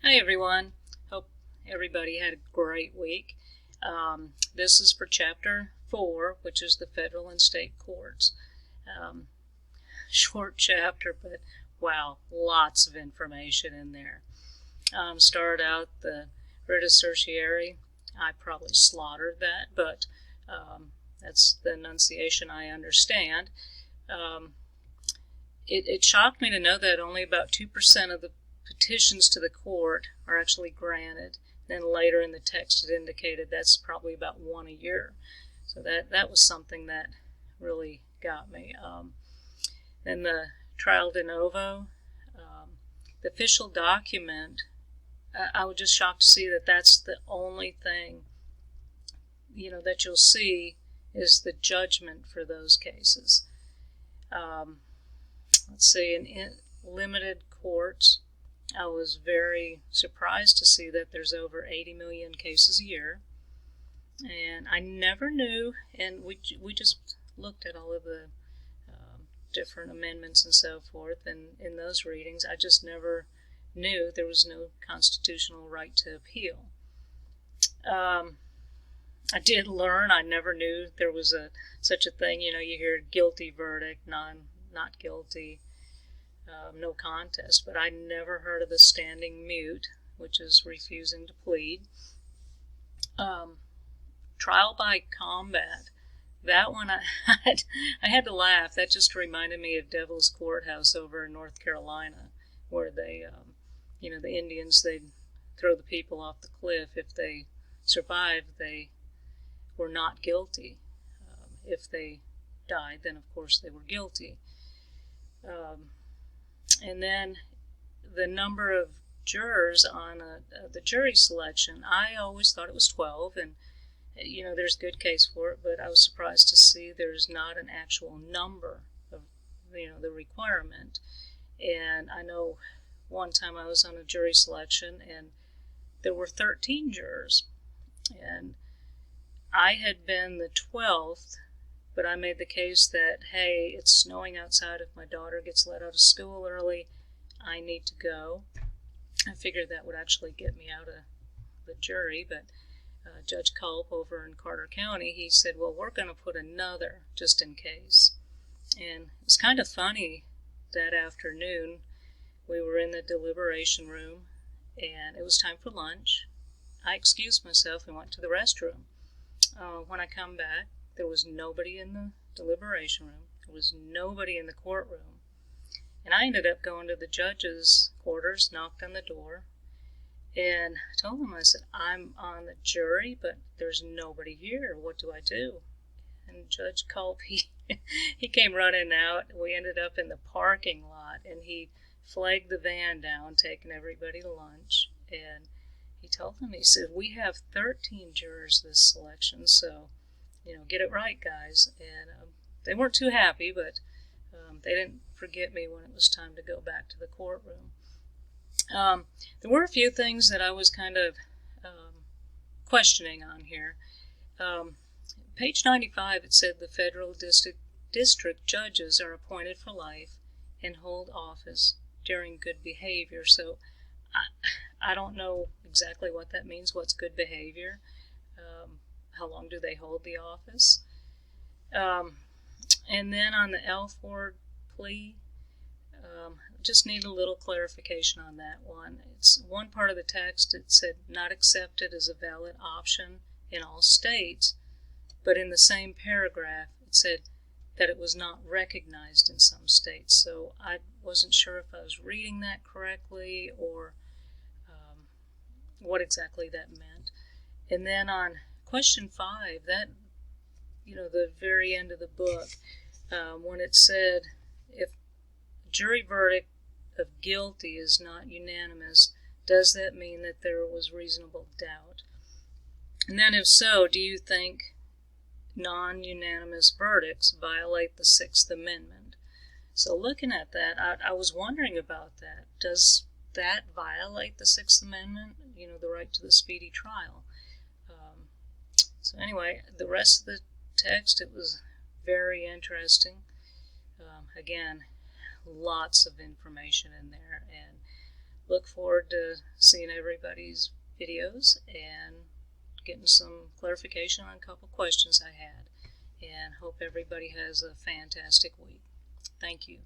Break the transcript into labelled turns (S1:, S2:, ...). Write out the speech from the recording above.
S1: Hi everyone. Hope everybody had a great week. This is for Chapter 4, which is the federal and state courts. Short chapter, but wow, lots of information in there. Started out the writ of certiorari. I probably slaughtered that, but that's the enunciation I understand. It shocked me to know that only about 2% of the petitions to the court are actually granted. Then later in the text it indicated that's probably about one a year. So that was something that really got me. Then the trial de novo, the official document, I was just shocked to see that that's the only thing, that you'll see is the judgment for those cases. Let's see, in limited courts, I was very surprised to see that there's over 80 million cases a year. And I never knew, and we just looked at all of the different amendments and so forth, and in those readings, I just never knew there was no constitutional right to appeal. I did learn, I never knew there was such a thing. You hear guilty verdict, not guilty, no contest, but I never heard of the standing mute, which is refusing to plead. Trial by combat, that one I had to laugh. That just reminded me of Devil's Courthouse over in North Carolina, where they, the Indians, they'd throw the people off the cliff. If they survived, they were not guilty. If they died, then of course they were guilty. And then the number of jurors on the jury selection, I always thought it was 12, and there's good case for it, but I was surprised to see there's not an actual number of the requirement. And I know one time I was on a jury selection and there were 13 jurors, and I had been the 12th, but I made the case that, hey, it's snowing outside. If my daughter gets let out of school early, I need to go. I figured that would actually get me out of the jury, but Judge Culp over in Carter County, he said, well, we're going to put another just in case. And it was kind of funny that afternoon. We were in the deliberation room, and it was time for lunch. I excused myself and went to the restroom. When I come back, there was nobody in the deliberation room. There was nobody in the courtroom. And I ended up going to the judge's quarters, knocked on the door, and told him, I said, I'm on the jury, but there's nobody here. What do I do? And Judge Culp, he came running out. We ended up in the parking lot, and he flagged the van down, taking everybody to lunch. And he told them, he said, we have 13 jurors this selection, so get it right, guys. And they weren't too happy, but they didn't forget me when it was time to go back to the courtroom. There were a few things that I was kind of questioning on here. Page 95, it said the federal district judges are appointed for life and hold office during good behavior. So I don't know exactly what that means. What's good behavior? How long do they hold the office? And then on the L4 plea, just need a little clarification on that one. It's one part of the text, it said not accepted as a valid option in all states, but in the same paragraph it said that it was not recognized in some states. So I wasn't sure if I was reading that correctly or what exactly that meant. And then on question 5, that, the very end of the book, when it said if jury verdict of guilty is not unanimous, does that mean that there was reasonable doubt? And then if so, do you think non-unanimous verdicts violate the Sixth Amendment? So looking at that, I was wondering about that. Does that violate the Sixth Amendment? The right to the speedy trial. So anyway, the rest of the text, it was very interesting. Again, lots of information in there, and look forward to seeing everybody's videos and getting some clarification on a couple questions I had. And hope everybody has a fantastic week. Thank you.